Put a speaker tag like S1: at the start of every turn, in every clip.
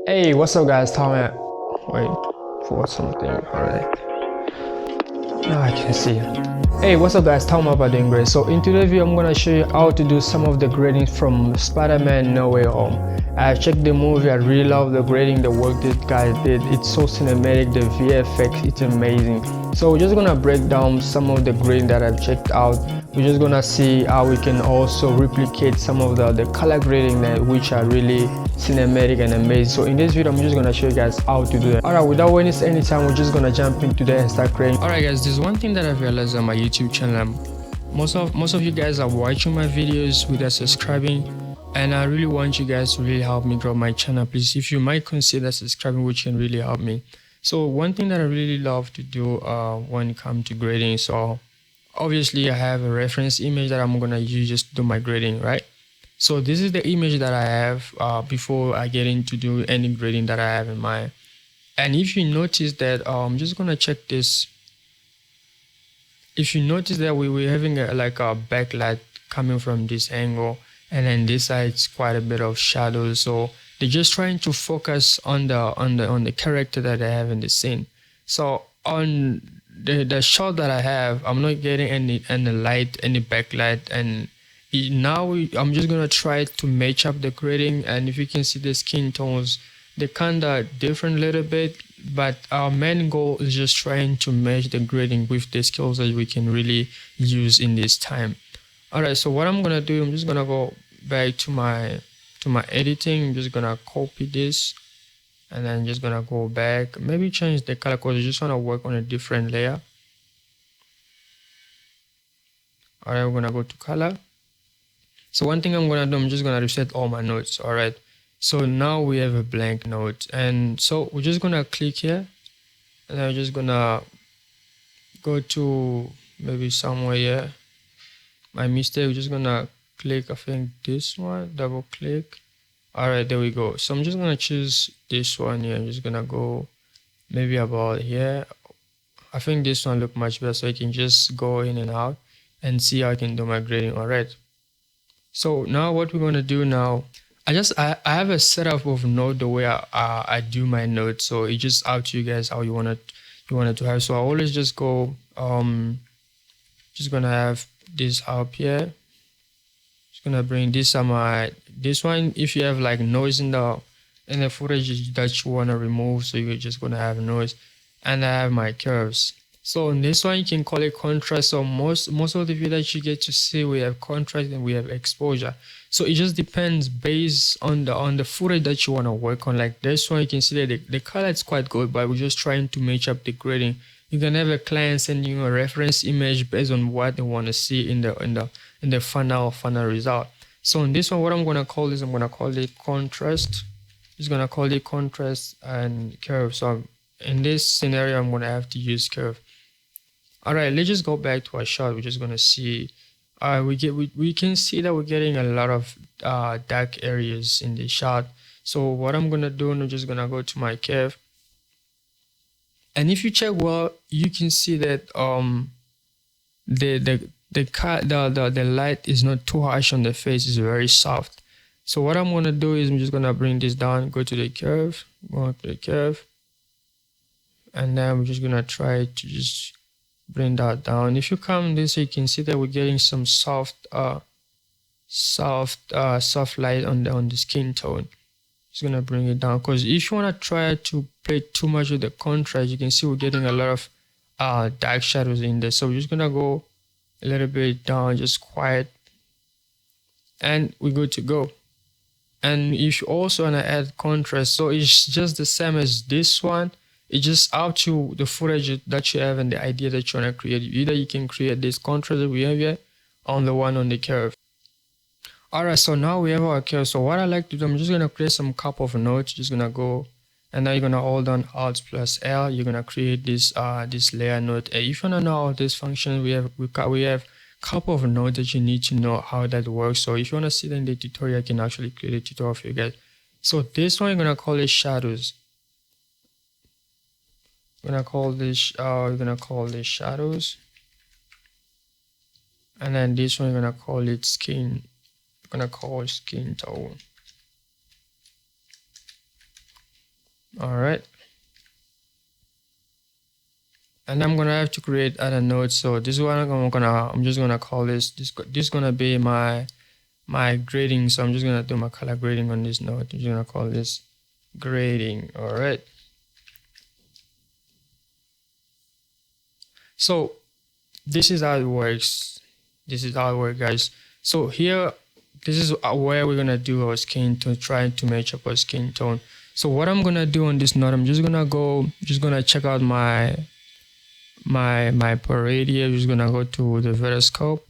S1: Hey, what's up guys, Tom here. Wait for something, alright. Now I can see. Hey, what's up guys, Tom up doing great. So in today's video I'm gonna show you how to do some of the grading from Spider-Man No Way Home. I checked the movie, I really love the grading, the work this guy did. It's so cinematic, the VFX, it's amazing. So we're just gonna break down some of the grading that I've checked out. We're just gonna see how we can also replicate some of the color grading that which are really cinematic and amazing. So in this video I'm just gonna show you guys how to do that. Alright, without wasting any time, we're just gonna jump into there and start creating. Alright guys, there's one thing that I've realized on my YouTube channel. Most of you guys are watching my videos without subscribing, and I really want you guys to really help me grow my channel. Please, if you might consider subscribing, which can really help me. So one thing that I really love to do when it comes to grading, so obviously I have a reference image that I'm gonna use just to do my grading, right? So this is the image that I have before I get into do any grading that I have in mind. And if you notice that I'm just gonna check this. If you notice that we're having like a backlight coming from this angle, and then this side it's quite a bit of shadow, so they're just trying to focus on the character that I have in the scene. So on the shot that I have, I'm not getting any light, any backlight, and now I'm just gonna try to match up the grading. And if you can see the skin tones, they're kinda different a little bit, but our main goal is just trying to match the grading with the skills that we can really use in this time. Alright, so what I'm gonna do, I'm just gonna go back to my editing. I'm just gonna copy this, and then just gonna go back, maybe change the color because I just wanna work on a different layer. Alright, we're gonna go to color. So one thing I'm gonna do, I'm just gonna reset all my nodes. Alright, so now we have a blank node, and so we're just gonna click here, and I'm just gonna go to maybe somewhere here. My mistake, we're just gonna click, I think this one, double click. Alright, there we go. So I'm just gonna choose this one here. I'm just gonna go maybe about here. I think this one look much better, so I can just go in and out and see how I can do my grading. Alright, so now what we're gonna do now, I have a setup of node the way I do my nodes, so it's just up to you guys how you want it to have. So I always just go just gonna have this up here. Just gonna bring this on my this one. If you have like noise in the footage that you want to remove, so you're just gonna have noise. And I have my curves. So in this one you can call it contrast. So most of the video that you get to see, we have contrast and we have exposure. So it just depends based on the footage that you want to work on. Like this one, you can see that the color is quite good, but we're just trying to match up the grading. You can have a client sending you a reference image based on what they want to see in the final result. So in this one, what I'm gonna call is, I'm gonna call it contrast. Just gonna call it contrast and curve. So in this scenario, I'm gonna have to use curve. All right, let's just go back to our shot. We're just gonna see. We can see that we're getting a lot of dark areas in the shot. So what I'm gonna do, I'm just gonna go to my curve. And if you check well, you can see that the light is not too harsh on the face, it's very soft. So what I'm gonna do is I'm just gonna bring this down, go to the curve, and then we're just gonna try to just bring that down. If you come this, you can see that we're getting some soft light on the skin tone. Just gonna bring it down, because if you wanna try to play too much with the contrast, you can see we're getting a lot of dark shadows in there. So we're just gonna go a little bit down, just quiet, and we're good to go. And if you also wanna add contrast, so it's just the same as this one. It's just up to the footage that you have and the idea that you wanna create. Either you can create this contrast that we have here on the one on the curve. Alright, so now we have our curve. So what I like to do, I'm just gonna create some couple of nodes. Just gonna go, and now you're gonna hold on Alt plus L. You're gonna create this this layer node. If you wanna know all this function, we have couple of nodes that you need to know how that works. So if you wanna see that in the tutorial, I can actually create a tutorial for you guys. So this one, you're gonna call it shadows. We're gonna call this shadows, and then this one, you're gonna call it skin. We're gonna call skin tone. All right. And I'm gonna have to create other nodes. So this one I'm just gonna call this gonna be my grading. So I'm just gonna do my color grading on this node. I'm just gonna call this grading. All right. So this is how it works. This is how it works, guys. So here, this is where we're gonna do our skin to try to match up our skin tone. So what I'm gonna do on this node, I'm just gonna check out my parade here. Just gonna go to the veroscope.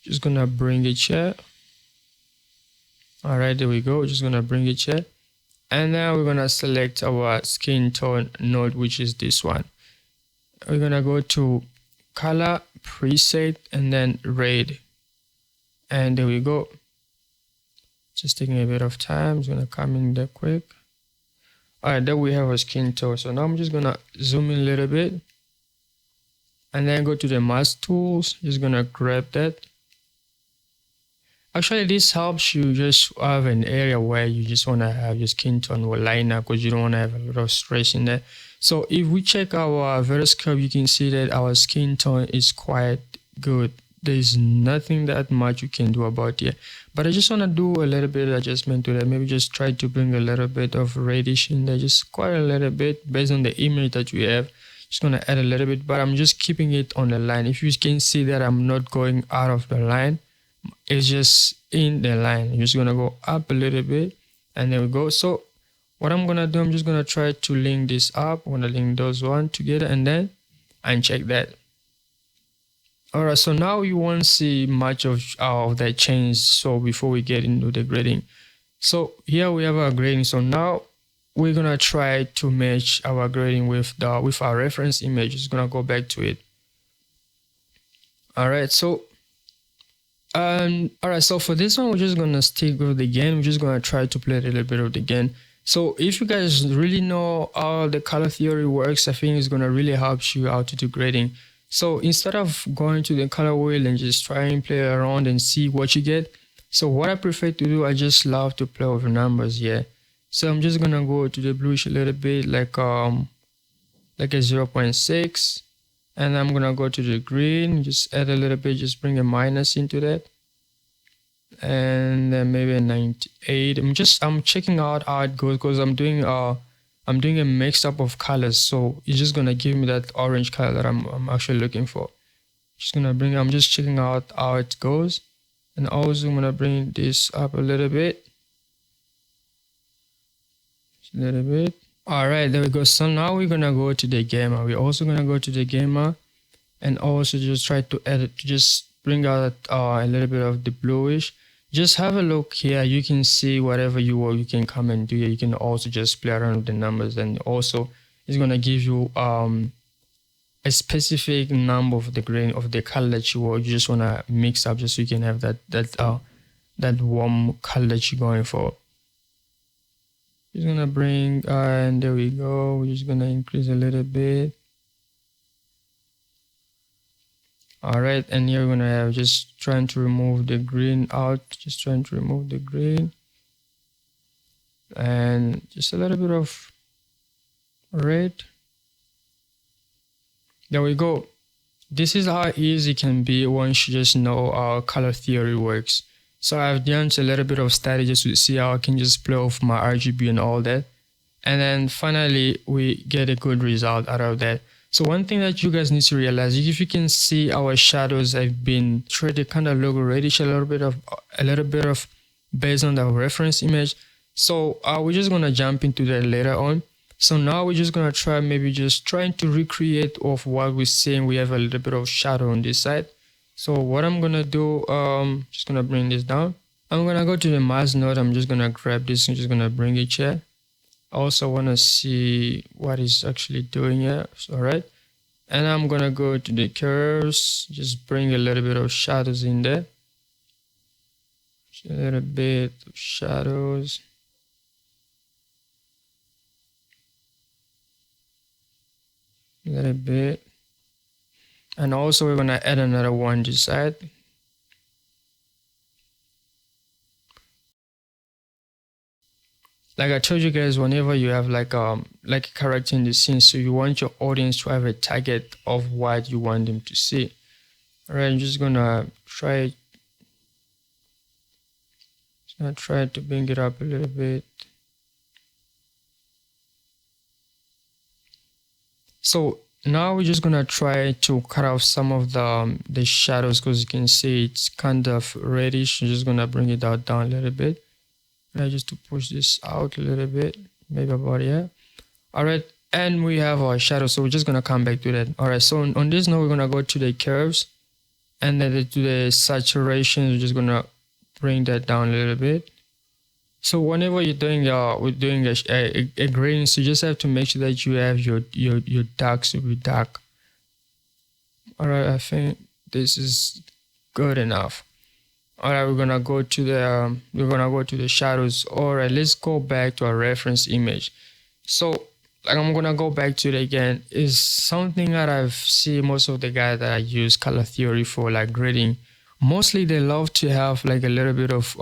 S1: Just gonna bring it here. All right, there we go. Just gonna bring it here, and now we're gonna select our skin tone node, which is this one. We're gonna go to color preset and then red, and there we go. Just taking a bit of time. It's gonna come in there quick. All right, there we have our skin tone. So now I'm just gonna zoom in a little bit, and then go to the mask tools. Just gonna grab that. Actually, this helps you just have an area where you just want to have your skin tone will line up because you don't want to have a lot of stress in there. So if we check our veroscope, you can see that our skin tone is quite good. There's nothing that much you can do about it. But I just want to do a little bit of adjustment to that. Maybe just try to bring a little bit of reddish in there, just quite a little bit based on the image that we have. Just going to add a little bit, but I'm just keeping it on the line. If you can see that I'm not going out of the line, it's just in the line. You're just gonna go up a little bit, and there we go. So what I'm gonna do, I'm just gonna try to link this up. I'm gonna link those one together and then uncheck that. All right, so now you won't see much of that change. So before we get into the grading, so here we have our grading. So now we're gonna try to match our grading with our reference image. Just gonna go back to it. All right, so all right, so for this one, we're just gonna stick with the game. We're just gonna try to play a little bit of the game. So if you guys really know how the color theory works, I think it's gonna really help you out to do grading. So instead of going to the color wheel and just try and play around and see what you get, so what I prefer to do, I just love to play with numbers here. So I'm just gonna go to the bluish a little bit, like a 0.6. And I'm gonna go to the green, just add a little bit, just bring a minus into that, and then maybe a 98. I'm checking out how it goes because I'm doing a mix up of colors, so it's just gonna give me that orange color that I'm actually looking for. I'm just checking out how it goes, and also I'm gonna bring this up a little bit, All right, there we go. So now we're gonna go to the gamma. We're also gonna go to the gamma and also just try to edit, just bring out a little bit of the bluish. Just have a look here. You can see whatever you want, you can come and do here. You can also just play around with the numbers, and also it's gonna give you a specific number of the grain of the color that you want. You just wanna mix up just so you can have that warm color that you're going for. Just gonna bring and there we go. We're just gonna increase a little bit. All right, and here we're gonna have just trying to remove the green out, just trying to remove the green, and just a little bit of red. There we go. This is how easy it can be once you just know how color theory works. So I've done a little bit of study just to see how I can just play with my RGB and all that. And then finally, we get a good result out of that. So one thing that you guys need to realize, if you can see our shadows have been treated kind of look reddish a little bit of based on the reference image. So we're just gonna jump into that later on. So now we're just gonna try maybe just trying to recreate of what we're seeing. We have a little bit of shadow on this side. So what I'm gonna do, just gonna bring this down. I'm gonna go to the mask node. I'm just gonna grab this and just gonna bring it here. I also wanna see what it's actually doing here. All right, and I'm gonna go to the curves. Just bring a little bit of shadows in there. Just a little bit of shadows. A little bit. And also we're gonna add another one this side. like I told you guys, whenever you have like a character in the scene, so you want your audience to have a target of what you want them to see. All right, I'm just gonna try to bring it up a little bit. So now we're just gonna try to cut off some of the shadows, because you can see it's kind of reddish. I'm just gonna bring it down a little bit. Right, just to push this out a little bit, maybe about here. All right, and we have our shadow, so we're just gonna come back to that. All right, so on this note, we're gonna go to the curves, and then to the saturation. We're just gonna bring that down a little bit. So whenever you're doing a grading, so you just have to make sure that you have your darks to be dark. All right, I think this is good enough. All right, we're gonna go to the shadows. All right, let's go back to our reference image. So like I'm gonna go back to it again. Is something that I've seen most of the guys that I use color theory for like grading. Mostly they love to have like a little bit of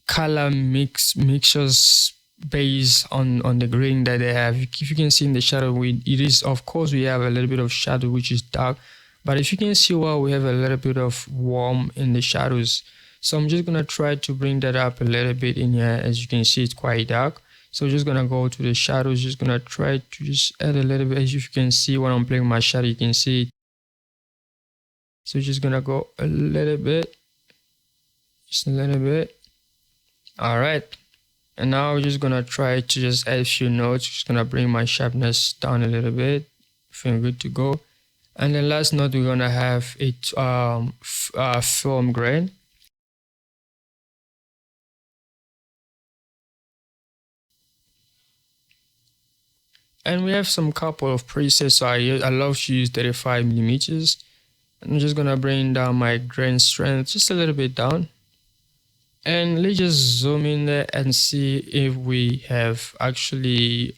S1: color mixtures based on the grading that they have. If you can see in the shadow, it is, of course, we have a little bit of shadow which is dark, but if you can see, well, we have a little bit of warm in the shadows. So I'm just gonna try to bring that up a little bit in here. As you can see, it's quite dark, so just gonna go to the shadows, just gonna try to just add a little bit. As you can see, when I'm playing my shadow, you can see it. So just gonna go a little bit, just a little bit. All right, and now we're just gonna try to just add a few notes. Just gonna bring my sharpness down a little bit. Feeling good to go. And then last note, we're gonna have it film grain. And we have some couple of presets. So I love to use 35 millimeters. I'm just gonna bring down my grain strength just a little bit down. And let's just zoom in there and see if we have actually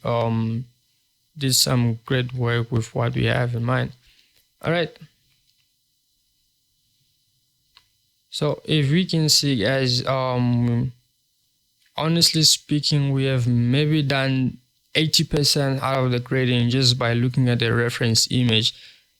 S1: did some great work with what we have in mind. All right. So if we can see, guys, honestly speaking, we have maybe done 80% out of the grading just by looking at the reference image.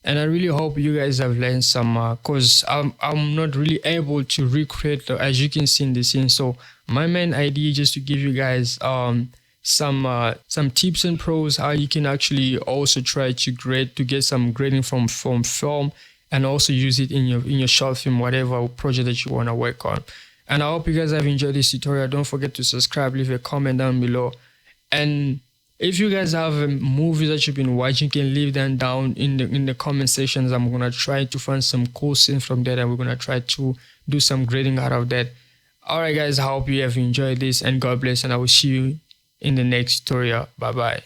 S1: And I really hope you guys have learned some, cause I'm not really able to recreate as you can see in the scene. So my main idea is just to give you guys some tips and pros how you can actually also try to grade, to get some grading from film, and also use it in your short film, whatever project that you want to work on. And I hope you guys have enjoyed this tutorial. Don't forget to subscribe, leave a comment down below, and if you guys have movies that you've been watching, you can leave them down in the comment sections. I'm gonna try to find some cool scenes from that, and we're gonna try to do some grading out of that. All right, guys, I hope you have enjoyed this, and God bless, and I will see you in the next tutorial. Bye bye.